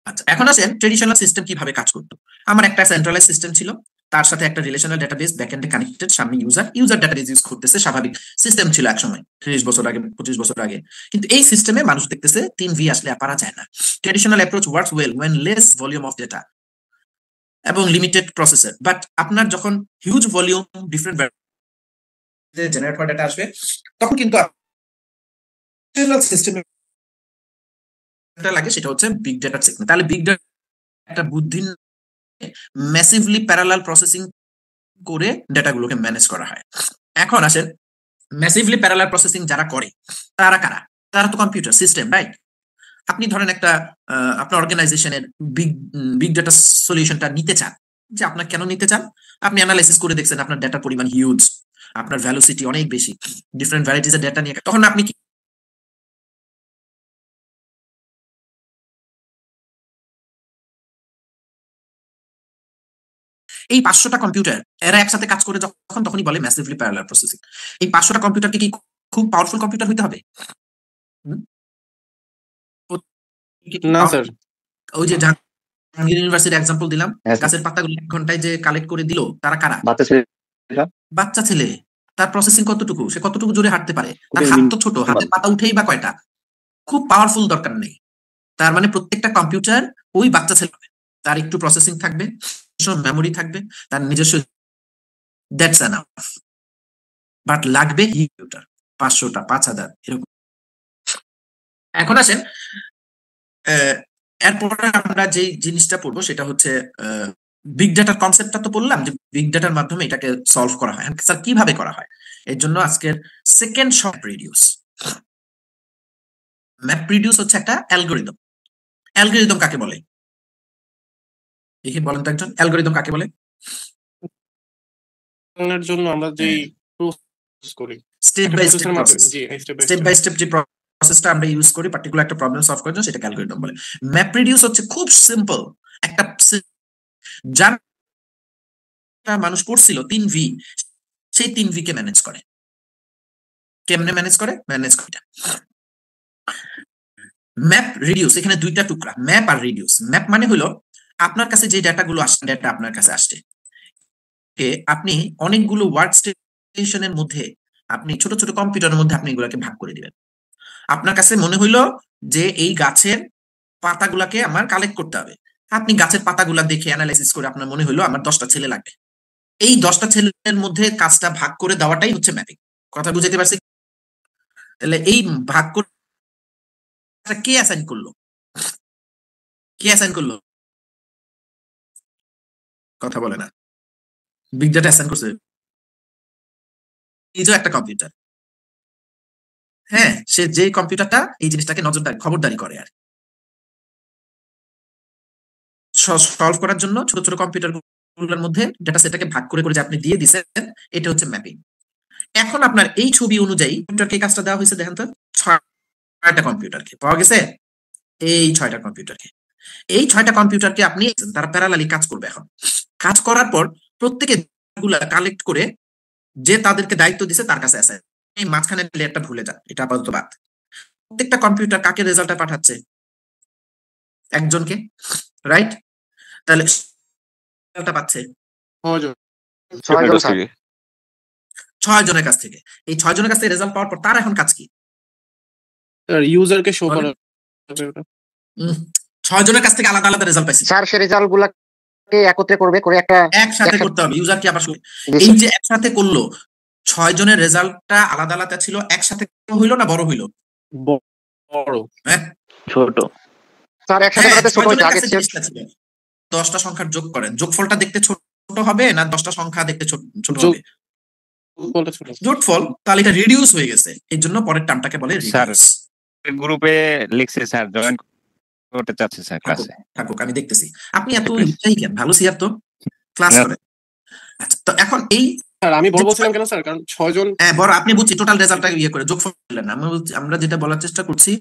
আচ্ছা, এখন আসেন ট্রেডিশনাল সিস্টেম কিভাবে কাজ করতো। আমার একটা সেন্ট্রালাইজ সিস্টেম ছিল, তার সাথে একটা রিলেশনাল ডাটাবেস ব্যাকএন্ডে কানেক্টেড, সামনে ইউজার ডাটাবেস ইউজ করতেছে, স্বাভাবিক সিস্টেম ছিল একসময় 30 বছর আগে 25 বছর আগে। কিন্তু এই সিস্টেমে মানুষ দেখতেছে 3V আসলে আর পারা যায় না। Traditional approach works well when less volume of data এবং লিমিটেড প্রসেসর, বাট আপনার যখন হিউজ ভলিউম ডিফারেন্ট জেনারেট হওয়া ডেটা আসবে, তখন কিন্তু সিস্টেম লাগে, সেটা হচ্ছে বিগ ডেটা সিস্টেম। তাহলে বিগ ডেটা একটা বুদ্ধি ম্যাসিভলি প্যারালাল প্রসেসিং করে ডেটাগুলোকে ম্যানেজ করা হয়। এখন আসেন ম্যাসিভলি প্যারালাল প্রসেসিং যারা করে তারা কারা? তারা তো কম্পিউটার সিস্টেম, রাইট? আপনি ধরেন একটা আপনার অর্গানাইজেশনের বিগ বিগ ডেটা সলিউশনটা নিতে চান, যে আপনার কেন নিতে চান? আপনি অ্যানালাইসিস করে দেখছেন আপনার ডেটার পরিমাণ হিউজ, আপনার ভ্যালুসিটি অনেক বেশি, ডিফারেন্ট ভ্যারাইটিস এর ডেটা নিয়ে, তখন আপনি কি এই 500টা কম্পিউটার এরা একসাথে কাজ করে যখন, তখনই বলে ম্যাসিভলি প্যারালাল প্রসেসিং। এই 500টা কম্পিউটারকে কি খুব পাওয়ারফুল কম্পিউটার হইতে হবে? হুম? না স্যার। ওই যে জাহাঙ্গীর ইউনিভার্সিটির এক্সাম্পল দিলাম, হ্যাঁ, স্যার। গাছের পাতাগুলো 1 ঘন্টায় যে কালেক্ট করে দিল, তারা কারা? বাচ্চা ছেলেরা বাচ্চা ছেলে। তার প্রসেসিং কতটুকু? সে কতটুকু জোরে হাঁটতে পারে? তার খুবই হাত তো ছোট, হাতের পাতা উঠেই বা কয়টা? খুব পাওয়ারফুল দরকার নেই। তার মানে প্রত্যেকটা কম্পিউটার ওই বাচ্চা ছেলে হবে। তার একটু প্রসেসিং থাকবে, মেমোরি থাকবে, তার নিজস্ব, দ্যাটস এনাফ। বাট লাগবে কম্পিউটার 500টা 5000 এরকম। এখন আসেন এরপরে আমরা যে জিনিসটা পড়বো সেটা হচ্ছে বিগ ডাটার কনসেপ্টটা তো বললাম, যে বিগ ডাটার মাধ্যমে এটাকে সলভ করা হয়। স্যার কিভাবে করা হয়? এর জন্য আজকের second short reduce. Map reduce হচ্ছে একটা অ্যালগোরিদম। অ্যালগোরিদম কাকে বলে? দেখি বলেন তো একজন, অ্যালগোরিদম কাকে বলে? এর জন্য আমরা যেই প্রসেস করি স্টেপ একটা বাই প্রসেসের স্টেপ মাধ্যমে, প্রসেস, জি step by step by step যে প্রসেসটা আমরা ইউজ করি পার্টিকুলার একটা প্রবলেম সলভ করার জন্য, সেটাকে অ্যালগোরিদম বলে। ম্যাপ রিডিউস হচ্ছে খুব সিম্পল একটা, যার মানুষ পড়ছিল 3V, সেই 3V কে ম্যানেজ করে। কেমনে ম্যানেজ করে? ম্যানেজ করে ম্যাপ রিডিউস। এখানে দুইটা টুকরা, ম্যাপ আর রিডিউস। ম্যাপ মানে হলো আপনার কাছে যে ডাটাগুলো আসছে, ডাটা আপনার কাছে আসছে, আপনি অনেকগুলো ওয়ার্ক স্টেশনের মধ্যে, আপনি ছোট ছোট কম্পিউটারের মধ্যে আপনি এগুলোকে ভাগ করে দিবেন। আপনার কাছে মনে হইলো যে এই গাছের পাতাগুলাকে আমার কালেক্ট করতে হবে, আপনি গাছের পাতাগুলা দেখে অ্যানালাইসিস করে আপনার মনে হইলো আমার 10টা ছেলে লাগবে। এই 10টা ছেলের মধ্যে কাজটা ভাগ করে দেওয়াটাই হচ্ছে ম্যাপিং। কথা বুঝাতে পারছি? তাহলে এই ভাগ করে কে অ্যাসাইন করলো? কে অ্যাসাইন করলো? কথা বলে না। বিগ ডাটা অ্যাসাইন করছে নিজেও একটা কম্পিউটার। হ্যাঁ, সে যে কম্পিউটারটা এই জিনিসটাকে নজরদারি খবরদারি করে আর সলভ করার জন্য ছোট ছোট কম্পিউটার গুলোর মধ্যে ডেটা সেটটাকে ভাগ করে করে যে আপনি দিয়ে দিচ্ছেন, এটা হচ্ছে ম্যাপিং। এখন আপনার এই ছবি অনুযায়ী কম্পিউটারকে এই কাজটা দেওয়া হয়েছে, দেখেন তো 6টা কম্পিউটারকে পাওয়া গেছে। এই 6টা কম্পিউটারকে, এই 6টা কম্পিউটারকে আপনি, তারা প্যারালালি কাজ করবে। এখন কাজ করার পর প্রত্যেকে গুলা কালেক্ট করে যে তাদেরকে দায়িত্ব দিছে তার কাছে আসে। এই মাঝখানে লেয়ারটা ভুলে যান, এটা আপাতত বাদ। প্রত্যেকটা কম্পিউটার কাকে রেজাল্টটা পাঠাচ্ছে? একজনকে, রাইট? তাহলে রেজাল্টটা পাচ্ছে 6 জন স্যার। 6 জনের কাছ থেকে। এই 6 জনের কাছ থেকে রেজাল্ট পাওয়ার পর তার এখন কাজ কি? ইউজারকে শো বলেন। করা। 6 জনের কাছ থেকে আলাদা আলাদা রেজাল্ট পাইছে, স্যার সে রেজাল্ট গুলাকে একত্রে করবে, করে একটা একসাথে করতে হবে। ইউজার কি আবার এই যে একসাথে করলো, 6 জনের রেজাল্টটা আলাদা আলাদা ছিল, একসাথে হইলো না বড় হইলো? বড়। হ্যাঁ, ছোট। স্যার একসাথে করাতে ছোট হইতো আগে ছিল। 10টা সংখ্যার যোগ করেন, যোগফলটা দেখতে ছোট হবে না 10টা সংখ্যা দেখতে ছোট হবে? যোগফল। তাহলে এটা রিডিউস হয়ে গেছে, এই জন্য পরের টার্মটাকে বলে রিডিউস। গ্রুপে লিখছে স্যার, জয়েন করতে চাচ্ছে স্যার ক্লাসে। থাকুক, আমি দেখতেছি। আপনি এত উৎসাহী কেন? ভালো সিয়ার তো ক্লাস করে। আচ্ছা, তো এখন এই স্যার আমি বড় বলছিলাম কেন স্যার, কারণ 6 জন। হ্যাঁ বড়, আপনি বুঝছি টোটাল রেজাল্টটা ইয়ে করে যোগফল বললেন না। আমরা যেটা বলার চেষ্টা করছি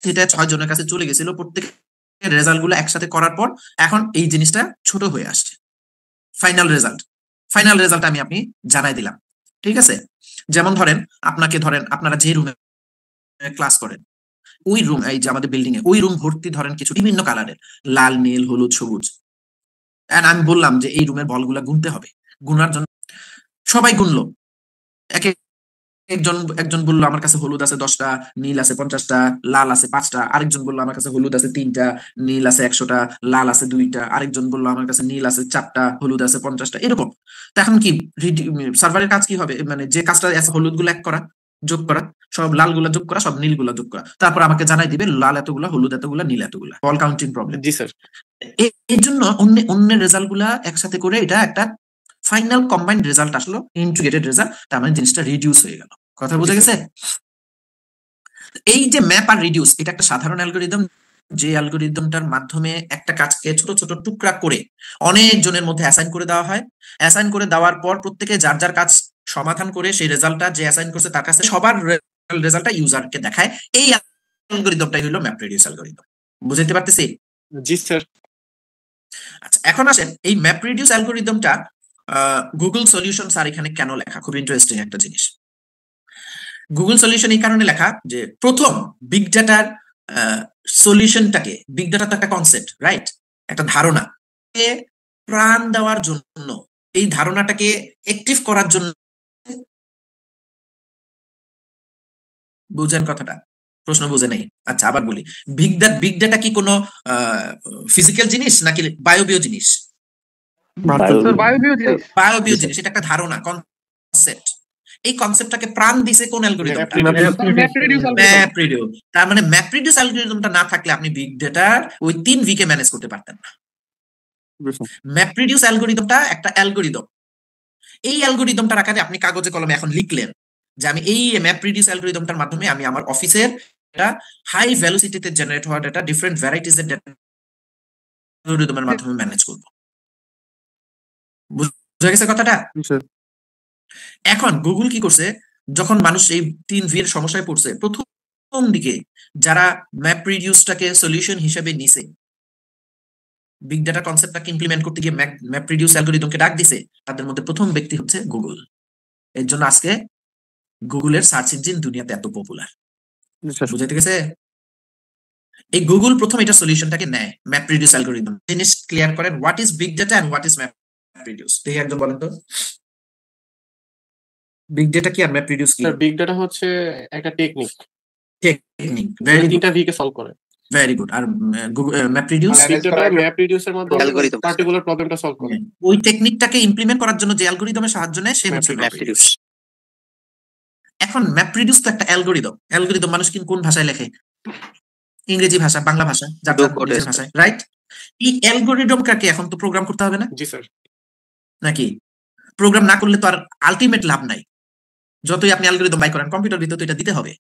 সেটা 6 জনের কাছে চলে গেছিল, প্রত্যেকের রেজাল্ট গুলো একসাথে করার পর এখন এই জিনিসটা ছোট হয়ে আসছে। ফাইনাল রেজাল্ট আমি আপনি জানাই দিলাম, ঠিক আছে? যেমন ধরেন আপনারা যে রুমে ক্লাস করেন, ওই রুম, এই যে আমাদের বিল্ডিং এ ওই রুম ভর্তি ধরেন কিছু বিভিন্ন কালারের, লাল, নীল, হলুদ, সবুজ। আমি বললাম যে এই রুমের বলগুলা গুনতে হবে। গুনার জন্য সবাই গুনলো। একজন বললো আমার কাছে হলুদ আছে 10টা, নীল আছে 50টা, লাল আছে 5টা। আরেকজন বললো আমার কাছে হলুদ আছে 3টা, নীল আছে 100টা, লাল আছে 2টা। আরেকজন বললো আমার কাছে নীল আছে 4টা, হলুদ আছে 50টা, এরকম। তো এখন কি সার্ভারের কাজ কি হবে? মানে যে কাজটা আছে হলুদ গুলো এক করা, যোগ করা, সব লাল গুলা যোগ করা, সব নীল গুলা যোগ করা, তারপর আমাকে জানাই দিবে লাল এতগুলা, হলুদ এতগুলা, নীল এতগুলা। All counting problem. জি স্যার। এর জন্য অন্যের রেজাল্ট গুলা একসাথে করে এটা একটা ফাইনাল কম্বাইন্ড রেজাল্ট আসলো, ইন্টিগ্রেটেড রেজাল্ট। তার মানে জিনিসটা রিডিউস হয়ে গেল। কথা বোঝা গেছে? এই যে ম্যাপ আর রিডিউস, এটা একটা সাধারণ অ্যালগরিদম, যে অ্যালগরিদমটার মাধ্যমে একটা কাজকে ছোট ছোট টুকরা করে অনেক জনের মধ্যে অ্যাসাইন করে দেওয়া হয়। অ্যাসাইন করে দেওয়ার পর প্রত্যেকে যার যার কাজ সমাধান করে সেই রেজাল্টটা যে অ্যাসাইন করছে তার কাছে সবার রেজাল্টটা ইউজারকে দেখায়। এই অ্যালগরিদমটাই হলো ম্যাপ রিডিউস অ্যালগরিদম। বুঝতে পারতেছি? জি স্যার। আচ্ছা, এখন আসেন এই ম্যাপ রিডিউস অ্যালগরিদমটা গুগল সলিউশন স্যার এখানে কেন লেখা, খুব ইন্টারেস্টিং একটা জিনিস। গুগল সলিউশন এই কারণে লেখা যে প্রথম বিগ ডাটার সলিউশনটাকে, বিগ ডাটা তো একটা কনসেপ্ট, রাইট, একটা ধারণা, প্রাণ দেওয়ার জন্য, এই ধারণাটাকে অ্যাক্টিভ করার জন্য, বুঝেন কথাটা? প্রশ্ন বুঝে নেই? আচ্ছা, আবার বলি, বিগ ডাটা কি কোনো ফিজিক্যাল জিনিস নাকি বায়োবিও জিনিস? বায়োবিও জিনিস। এটা একটা ধারণা, কনসেপ্ট। এই কনসেপ্টটাকে প্রাণ দিছে কোন অ্যালগরিদমটা? Map reduce. তার মানে ম্যাপ রিডিউস অ্যালগরিদমটা না থাকলে আপনি বিগ ডাটার ওই 3V কে ম্যানেজ করতে পারতেন না। ম্যাপ রিডিউস অ্যালগরিদমটা একটা অ্যালগরিদম। এই অ্যালগরিদমটার আকারে আপনি কাগজে কলমে এখন লিখলেন যে আমি এই ম্যাপ রিডিউস অ্যালগরিদমটার মাধ্যমে আমি আমার অফিসের একটা হাই ভেলোসিটিতে জেনারেট হওয়া ডাটা ডিফারেন্ট ভ্যারাইটিজের ডাটা অ্যালগরিদমের মাধ্যমে ম্যানেজ করব। বুঝা গেছে কথাটা? এখন গুগল কি করছে, যখন মানুষ এই 3V এর সমস্যায় পড়ছে, প্রথম দিকে যারা ম্যাপ রিডিউসটাকে সলিউশন হিসেবে নিছে, বিগ ডাটা কনসেপ্টটাকে ইমপ্লিমেন্ট করতে গিয়ে ম্যাপ রিডিউস অ্যালগরিদমকে ডাক দিছে, তাদের মধ্যে প্রথম ব্যক্তি হচ্ছে গুগল। এর জন্য আজকে গুগলের সার্চ ইঞ্জিন দুনিয়াতে এত পপুলার। বুঝাইতে গেছে? এই গুগল প্রথম এটা সলিউশনটাকে নেয়, ম্যাপ রিডিউস অ্যালগরিদম। জিনিস ক্লিয়ার করেন, what is big data and what is map reduce. দেখি একজন বলেন তো, বিগ ডাটা কি আর ম্যাপ রিডিউস কি? স্যার বিগ ডাটা হচ্ছে একটা টেকনিক ভেরি গুড, 3টা V কে সলভ করে। Very good. আর map reduce, big data map রিডিউসের মাধ্যমে অ্যালগরিদম পার্টিকুলার প্রবলেমটা সলভ করে। ওই টেকনিকটাকে ইমপ্লিমেন্ট করার জন্য যে অ্যালগরিদমের সাহায্য নেয় সে হচ্ছে ম্যাপ রিডিউস। এখন ম্যাপ রিডিউস তো একটা অ্যালগরিদম। অ্যালগরিদম মানুষ কোন ভাষায় লেখে? ইংরেজি ভাষা, বাংলা ভাষা, যার নিজের ভাষায়, রাইট? এই অ্যালগরিদমটাকে এখন তো প্রোগ্রাম করতে হবে না? জি স্যার। নাকি? প্রোগ্রাম না করলে তো আর আলটিমেট লাভ নাই। যতই আপনি অ্যালগরিদম বাই করেন, কম্পিউটার ভিতরে তো এটা দিতে হবে।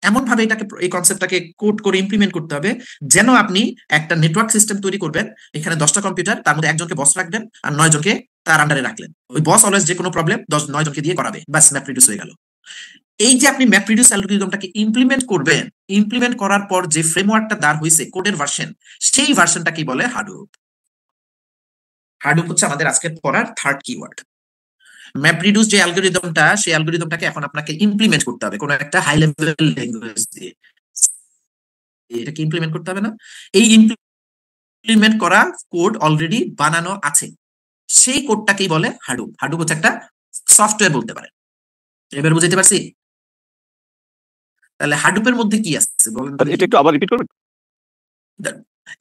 এমন ভাবে এটাকে, এই কনসেপ্টটাকে কোড করে ইমপ্লিমেন্ট করতে হবে যেন আপনি একটা নেটওয়ার্ক সিস্টেম তৈরি করবেন, এখানে 10টা কম্পিউটার, তার মধ্যে একজনকে বস রাখবেন আর 9 জনকে তার আন্ডারে রাখলেন। ওই বস অলওয়েজ যে কোনো প্রবলেম 9 জনকে দিয়ে করাবে, বাস ম্যাপ রিডিউস হয়ে গেল। এই যে আপনি ম্যাপ রিডিউস অ্যালগরিদমটাকে ইমপ্লিমেন্ট করবেন, ইমপ্লিমেন্ট করার পর যে ফ্রেমওয়ার্কটা দাঁড় হইছে, কোডের ভার্সন, সেই ভার্সনটাকেই বলে হাডুপ। হাডুপ হচ্ছে আমাদের আজকের পড়ার থার্ড কিওয়ার্ড। ম্যাপ রিডিউস যে অ্যালগরিদমটা, সেই অ্যালগরিদমটাকে এখন আপনাকে ইমপ্লিমেন্ট করতে হবে কোন একটা হাই লেভেল ল্যাঙ্গুয়েজ দিয়ে। এটাকে ইমপ্লিমেন্ট করতে হবে না? এই ইমপ্লিমেন্ট করা কোড অলরেডি বানানো আছে, সেই কোডটাকেই বলে হাডুপ। হাডুপ হচ্ছে একটা সফটওয়্যার বলতে পারে। এবার বুঝতে পারছি? তাহলে হাডুপের মধ্যে কি আছে বলেন তো? এটা একটু আবার রিপিট করবেন?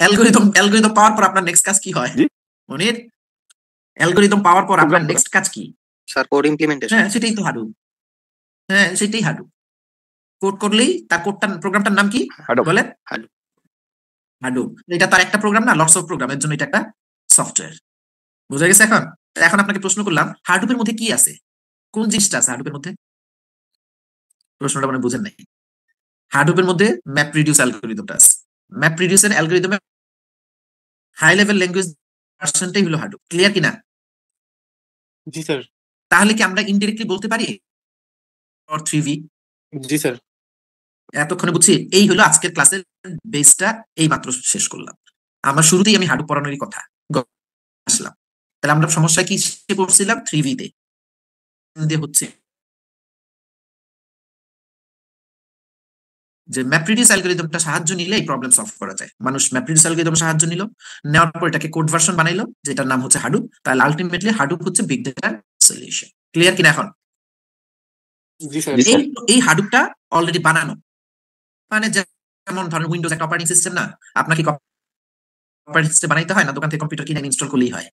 অ্যালগরিদম পাওয়ার পর আপনার নেক্সট কাজ কি হয় মনির? অ্যালগরিদম পাওয়ার পর আপনার নেক্সট কাজ কি? Sir code implementation. হ্যাঁ, সেটাই তো হাডুপ। হ্যাঁ, সেটাই হাডুপ। কোড করলেই তার কোডটা, প্রোগ্রামটার নাম কি বলে? হাডুপ। এটা তার একটা প্রোগ্রাম না, লটস অফ প্রোগ্রাম, এর জন্য এটা একটা সফটওয়্যার। বুঝা গেছে? এখন আপনাকে প্রশ্ন করলাম, হাডুপের মধ্যে কি আছে? কোন জিনিসটা আছে হাডুপের মধ্যে? প্রশ্নটা মানে বুঝেন নাই। হাডুপের মধ্যে ম্যাপ রিডিউস অ্যালগরিদমটা আছে। ম্যাপ রিডিউসের অ্যালগরিদমের হাই লেভেল ল্যাঙ্গুয়েজ ভার্সনটাই হলো হাডুপ। ক্লিয়ার কিনা? জি স্যার। তাহলে কি আমরা ইনডিরেক্টলি বলতে পারি অর 3V? G sir. এতক্ষণে বুঝছি। এই হলো আজকের ক্লাসের বেসটা, এই মাত্র শেষ করলাম। আমার শুরুতেই আমি হাডুপ পড়ানোরই কথা আসলাম। তাহলে আমরা সমস্যা কি করছিলাম? 3V তে হচ্ছে যে ম্যাপ্রিডিউস অ্যালগরিদমটা সাহায্য নিলে এই প্রবলেম সলভ করা যায়। মানুষ ম্যাপ্রিডিউস অ্যালগরিদম সাহায্য নিল, নেওয়ার পর এটাকে কোড ভার্সন বানাইলো যেটার নাম হচ্ছে হাডুপ। তাহলে আলটিমেটলি হাডুপ হচ্ছে বিগ ডেটা সলিউশন। ক্লিয়ার কিনা এখন? জি স্যার। এই হাডুপটা অলরেডি বানানো, মানে যেমন ধরেন উইন্ডোজ একটা অপারেটিং সিস্টেম না, আপনাকে অপারেটিং সিস্টেম বানাইতে হয় না, দোকান থেকে কম্পিউটার কিনে ইনস্টল করলেই হয়।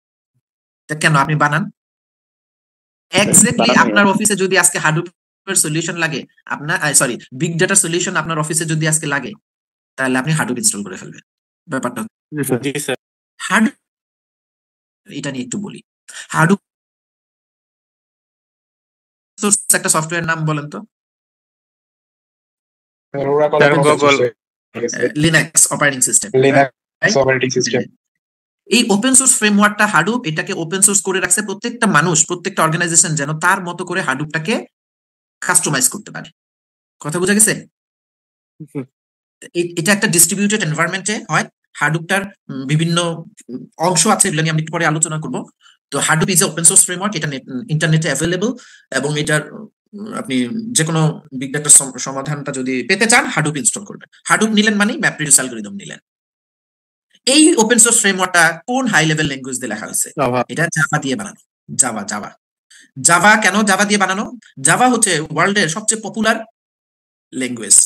তা কেন আপনি বানান? এক্স্যাক্টলি আপনার অফিসে যদি আজকে হাডুপের সলিউশন লাগে, আপনার সরি বিগ ডাটা সলিউশন আপনার অফিসে যদি আজকে লাগে, তাহলে আপনি হাডুপ ইনস্টল করে ফেলবেন। ব্যাপারটা জি স্যার। হাডুপ, এটা নিয়ে একটু বলি। হাডুপ একটা সফটওয়্যার নাম বলেন তো? Linux operating system. এই ওপেন সোর্স ফ্রেমওয়ার্কটা হাডুপ, এটাকে ওপেন সোর্স করে রাখছে প্রত্যেকটা মানুষ, প্রত্যেকটা অর্গানাইজেশন যেন তার মতো করে হাডুপটাকে কাস্টমাইজ করতে পারে। কথা বোঝা গেছে? এটা একটা ডিস্ট্রিবিউটেড এনভায়রনমেন্টে হয়। হাডুপটার বিভিন্ন অংশ আছে, এগুলো নিয়ে আমি একটু পরে আলোচনা করব। তো হাডুপ ইজ ওপেন সোর্স ফ্রেমওয়ার্ক, এটা ইন্টারনেটে অ্যাভেলেবল, এবং এটার আপনি যে কোনো বিগ ডাটার সমাধানটা যদি পেতে চান হাডুপ ইনস্টল করবেন। হাডুপ নিলেন মানে ম্যাপ্রিডিউস অ্যালগরিদম নিলেন। এই ওপেন সোর্স ফ্রেমওয়ার্কটা কোন হাই লেভেল ল্যাঙ্গুয়েজ দিয়ে লেখা হয়েছে? এটা জাভা দিয়ে বানানো। জাভা কেন জাভা দিয়ে বানানো? জাভা হচ্ছে ওয়ার্ল্ডের সবচেয়ে popular language,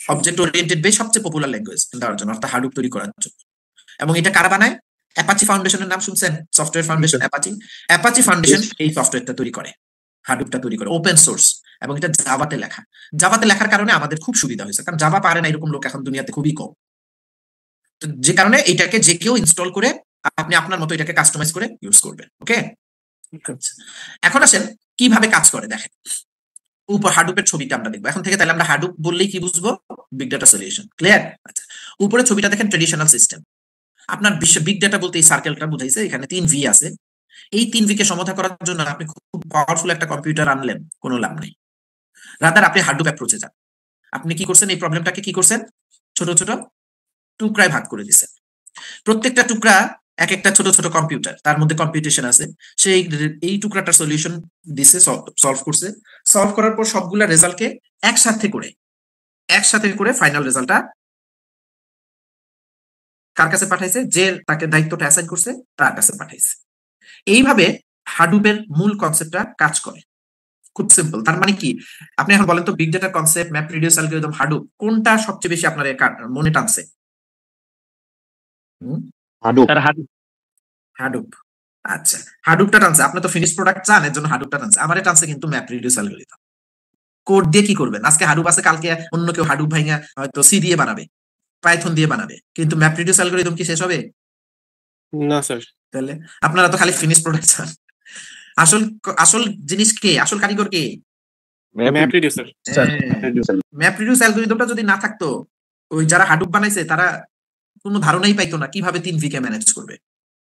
object oriented base সবচেয়ে পপুলার ল্যাঙ্গুয়েজ দেওয়ার জন্য, অর্থাৎ হাডুপ তৈরি করার জন্য। এবং এটা কারা বানায়? অ্যাপাচি ফাউন্ডেশনের নাম শুনছেন? সফটওয়্যার ফাউন্ডেশন, অ্যাপাচি ফাউন্ডেশন এই সফটওয়্যারটা তৈরি করে, হাডুপটা তৈরি করে, ওপেন সোর্স, এবং এটা জাভাতে লেখা। জাভাতে লেখার কারণে আমাদের খুব সুবিধা হয়েছে, কারণ জাভা পারে না এরকম লোক এখন দুনিয়াতে খুবই কম। যে কারণে এটাকে যে কেউ ইনস্টল করে আপনি আপনার মতো এটাকে কাস্টমাইজ করে ইউজ করবেন। ওকে, এখন আসেন কিভাবে কাজ করে দেখেন। উপর হাডুপের ছবিটা আমরা দেখবো এখন থেকে। তাহলে আমরা হাডুপ বললেই কি বুঝবো? Big data solution. ক্লিয়ার? আচ্ছা, উপরে ছবিটা দেখেন ট্রেডিশনাল সিস্টেম। আপনার বিগ ডাটা বলতে এই সার্কেলটা বুঝাইছে, এখানে 3 ভি আছে। এই 3 ভি কে সমাধান করার জন্য আপনি খুব পাওয়ারফুল একটা কম্পিউটার আনলেন, কোনো লাভ নেই। রাদার আপনি হাডুপ অ্যাপ্রোচে যান। আপনি কি করছেন? এই প্রবলেমটাকে কি করছেন? ছোট ছোট টুকরায় ভাগ করে দিচ্ছেন। প্রত্যেকটা টুকরা এক একটা ছোট ছোট কম্পিউটার, তার মধ্যে কম্পিউটেশন আছে। সেই এই টুকরাটার সলিউশন দিছে, সলভ করছে। সলভ করার পর সবগুলা রেজাল্টকে একসাথে করে ফাইনাল রেজাল্টটা কার কাছে পাঠাইছে? যে তাকে দায়িত্বটা অ্যাসাইন করছে তার কাছে পাঠাইছে। এইভাবে হাডুপের মূল কনসেপ্টটা কাজ করে। খুব সিম্পল। তার মানে কি, আপনি এখন বলেন তো বিগ ডাটা কনসেপ্ট, ম্যাপ্রিডিউস অ্যালগরিদম, হাডুপ, কোনটা সবচেয়ে বেশি আপনার মনে টানছে? হাডুপ। আচ্ছা, হাডুপটা টানছে। আপনি তো ফিনিশ প্রোডাক্ট চান, এর জন্য হাডুপটা টানছে। আমারে টানছে কিন্তু ম্যাপ্রিডিউস অ্যালগরিদম। কোড দিয়ে কি করবেন? আজকে হাডুপ আছে, কালকে অন্য কেউ হাডুপ ভাঙা হয়তো সি দিয়ে বানাবে, পাইথন দিয়ে বানাবে, কিন্তু ম্যাপ্রিডিউস অ্যালগরিদম কি শেষ হবে? না স্যার। তাহলে আপনারা তো খালি ফিনিশ প্রোডাক্ট চান। আসল জিনিস কে? আসল কারিগর কে? ম্যাপ্রিডিউস অ্যালগরিদমটা যদি না থাকতো, ওই যারা হাডুপ বানাইছে তারা কোনো ধারণাই পাইতো না কিভাবে 3 ভি কে ম্যানেজ করবে।